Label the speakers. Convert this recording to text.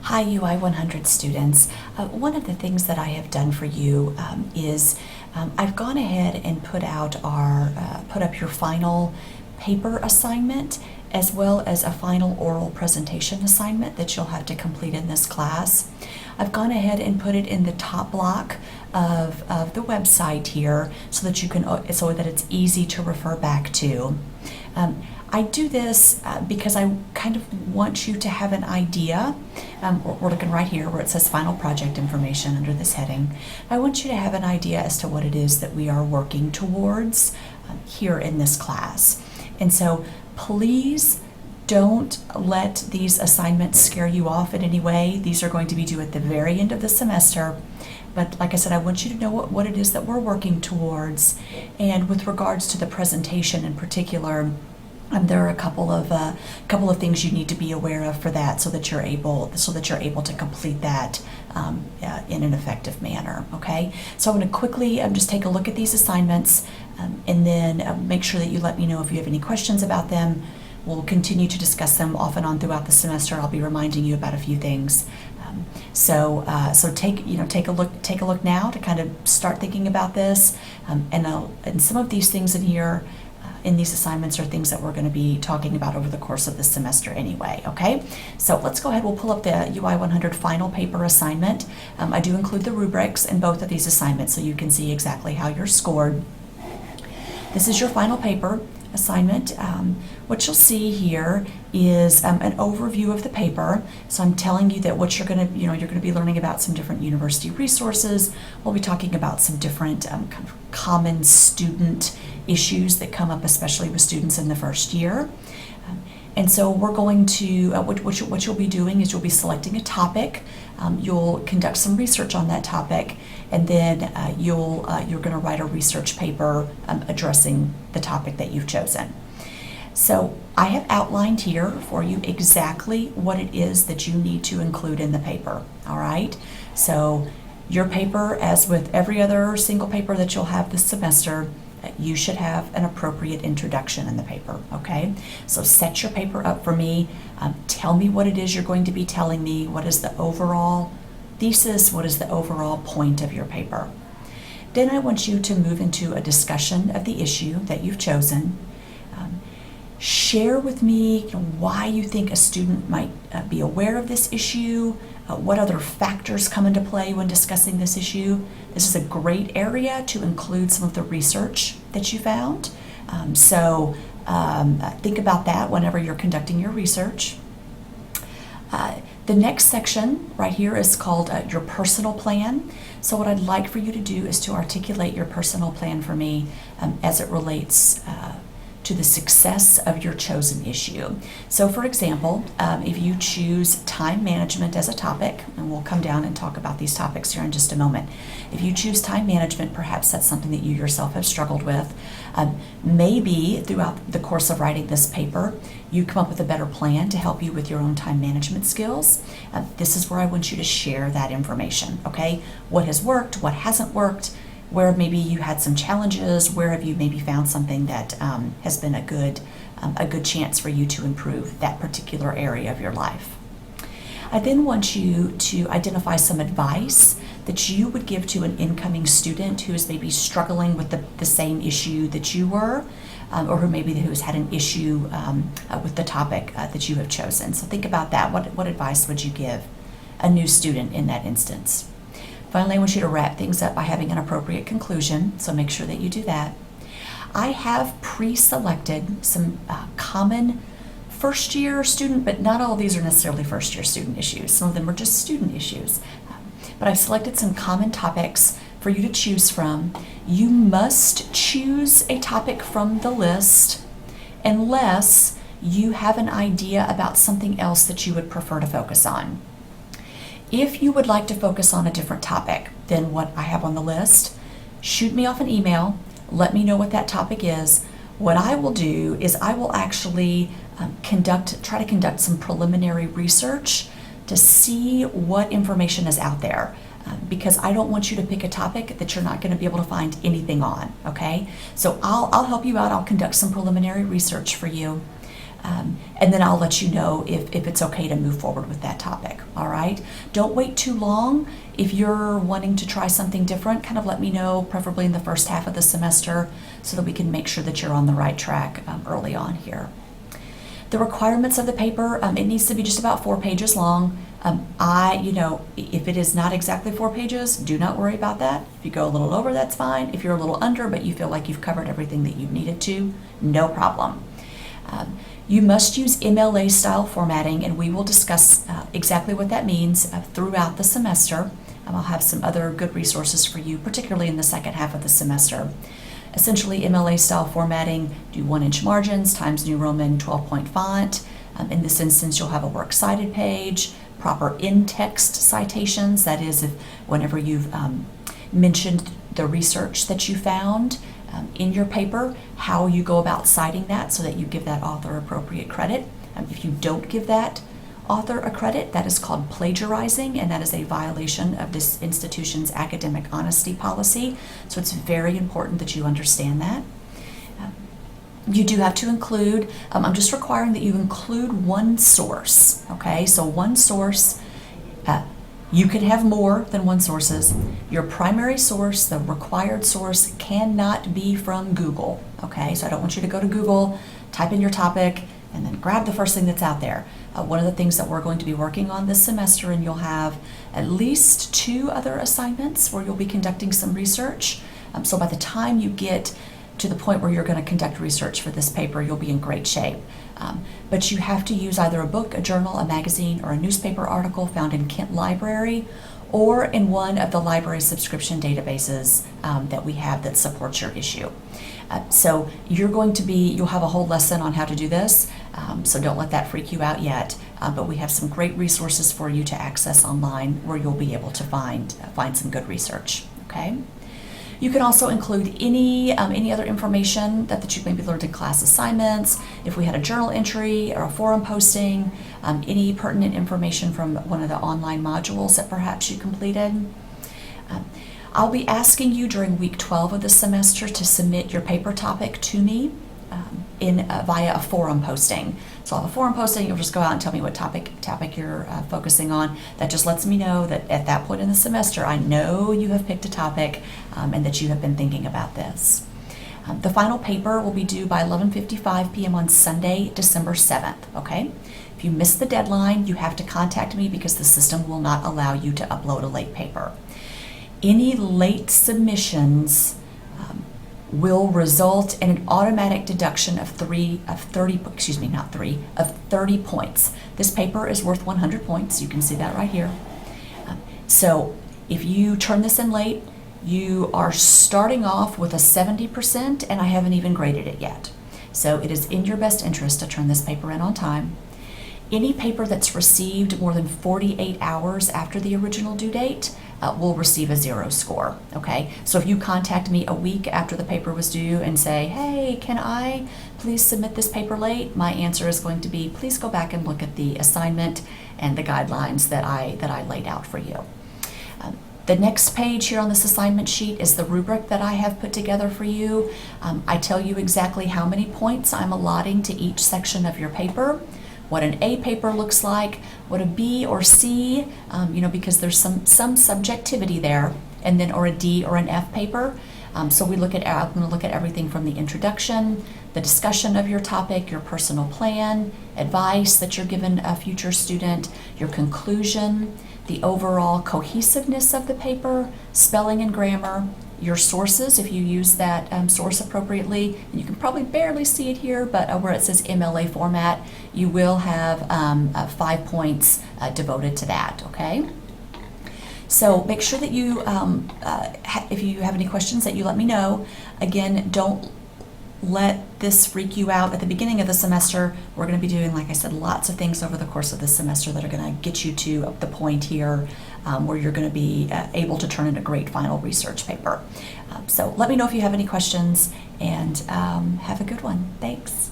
Speaker 1: Hi UI 100 students. One of the things that I have done for you is I've gone ahead and put up your final paper assignment as well as a final oral presentation assignment that you'll have to complete in this class. I've gone ahead and put it in the top block of the website here so that it's easy to refer back to. I do this because I kind of want you to have an idea. We're looking right here where it says final project information under this heading. I want you to have an idea as to what it is that we are working towards here in this class. And so please don't let these assignments scare you off in any way. These are going to be due at the very end of the semester. But like I said, I want you to know what it is that we're working towards. And with regards to the presentation in particular, there are a couple of things you need to be aware of for that, so that you're able to complete that in an effective manner. Okay, so I'm going to quickly just take a look at these assignments, and then make sure that you let me know if you have any questions about them. We'll continue to discuss them off and on throughout the semester. I'll be reminding you about a few things. So take a look now to kind of start thinking about this, and some of these things in here. In these assignments are things that we're going to be talking about over the course of the semester anyway, okay? So let's go ahead, we'll pull up the UI 100 final paper assignment. I do include the rubrics in both of these assignments so you can see exactly how you're scored. This is your final paper assignment. What you'll see here is an overview of the paper. So I'm telling you that what you're going to be learning about some different university resources. We'll be talking about some different kind of common student issues that come up, especially with students in the first year. And so we're going to, what you'll be doing is you'll be selecting a topic. You'll conduct some research on that topic, and then you're going to write a research paper addressing the topic that you've chosen. So I have outlined here for you exactly what it is that you need to include in the paper, all right? So your paper, as with every other single paper that you'll have this semester, you should have an appropriate introduction in the paper, okay? So set your paper up for me. Tell me what it is you're going to be telling me. What is the overall thesis? What is the overall point of your paper? Then I want you to move into a discussion of the issue that you've chosen. Share with me why you think a student might be aware of this issue, what other factors come into play when discussing this issue. This is a great area to include some of the research that you found. Think about that whenever you're conducting your research. The next section right here is called your personal plan. So what I'd like for you to do is to articulate your personal plan for me as it relates to the success of your chosen issue. So for example, if you choose time management as a topic, and we'll come down and talk about these topics here in just a moment. If you choose time management, perhaps that's something that you yourself have struggled with. Maybe throughout the course of writing this paper, you come up with a better plan to help you with your own time management skills. This is where I want you to share that information, okay? What has worked, what hasn't worked, where maybe you had some challenges, where have you maybe found something that has been a good chance for you to improve that particular area of your life. I then want you to identify some advice that you would give to an incoming student who is maybe struggling with the same issue that you were, or who has had an issue with the topic that you have chosen. So think about that. What advice would you give a new student in that instance? Finally, I want you to wrap things up by having an appropriate conclusion, so make sure that you do that. I have pre-selected some common first-year student, but not all of these are necessarily first-year student issues. Some of them are just student issues. But I've selected some common topics for you to choose from. You must choose a topic from the list unless you have an idea about something else that you would prefer to focus on. If you would like to focus on a different topic than what I have on the list, shoot me off an email, let me know what that topic is. What I will do is I will actually try to conduct some preliminary research to see what information is out there, because I don't want you to pick a topic that you're not going to be able to find anything on, okay? So I'll help you out. I'll conduct some preliminary research for you. And then I'll let you know if it's okay to move forward with that topic, all right? Don't wait too long. If you're wanting to try something different, kind of let me know, preferably in the first half of the semester, so that we can make sure that you're on the right track early on here. The requirements of the paper, it needs to be just about 4 pages long. If it is not exactly 4 pages, do not worry about that. If you go a little over, that's fine. If you're a little under, but you feel like you've covered everything that you needed to, no problem. You must use MLA style formatting, and we will discuss exactly what that means throughout the semester. I'll have some other good resources for you, particularly in the second half of the semester. Essentially, MLA style formatting, do 1-inch margins, Times New Roman 12-point font. In this instance, you'll have a works cited page, proper in-text citations, that is, whenever you've mentioned the research that you found in your paper, how you go about citing that so that you give that author appropriate credit. If you don't give that author a credit, that is called plagiarizing, and that is a violation of this institution's academic honesty policy. So it's very important that you understand that. You do have to include, I'm just requiring that you include one source, okay? So one source, you can have more than one sources. Your primary source, the required source, cannot be from Google, okay? So I don't want you to go to Google, type in your topic, and then grab the first thing that's out there. One of the things that we're going to be working on this semester, and you'll have at least 2 other assignments where you'll be conducting some research. So by the time you get to the point where you're going to conduct research for this paper, you'll be in great shape. But you have to use either a book, a journal, a magazine, or a newspaper article found in Kent Library, or in one of the library subscription databases that we have that supports your issue. So you'll have a whole lesson on how to do this, so don't let that freak you out yet. But we have some great resources for you to access online where you'll be able to find some good research, okay? You can also include any other information that you maybe learned in class assignments, if we had a journal entry or a forum posting, any pertinent information from one of the online modules that perhaps you completed. I'll be asking you during week 12 of the semester to submit your paper topic to me via a forum posting. So I'll have a forum posting, you'll just go out and tell me what topic you're focusing on. That just lets me know that at that point in the semester, I know you have picked a topic and that you have been thinking about this. The final paper will be due by 11:55 p.m. on Sunday, December 7th, okay? If you miss the deadline, you have to contact me because the system will not allow you to upload a late paper. Any late submissions will result in an automatic deduction of 30 points. This paper is worth 100 points. You can see that right here. So if you turn this in late, you are starting off with a 70%, and I haven't even graded it yet. So it is in your best interest to turn this paper in on time. Any paper that's received more than 48 hours after the original due date will receive a 0 score, okay? So if you contact me a week after the paper was due and say, hey, can I please submit this paper late? My answer is going to be, please go back and look at the assignment and the guidelines that I laid out for you. The next page here on this assignment sheet is the rubric that I have put together for you. I tell you exactly how many points I'm allotting to each section of your paper, what an A paper looks like, what a B or C, because there's some subjectivity there, and then or a D or an F paper. So I'm going to look at everything from the introduction, the discussion of your topic, your personal plan, advice that you're given a future student, your conclusion, the overall cohesiveness of the paper, spelling and grammar, your sources, if you use that source appropriately. And you can probably barely see it here, but where it says MLA format, you will have 5 points devoted to that, okay? So make sure that you, if you have any questions, that you let me know. Again, don't let this freak you out. At the beginning of the semester, we're going to be doing, like I said, lots of things over the course of this semester that are going to get you to the point here where you're going to be able to turn in a great final research paper. So let me know if you have any questions, and have a good one. Thanks.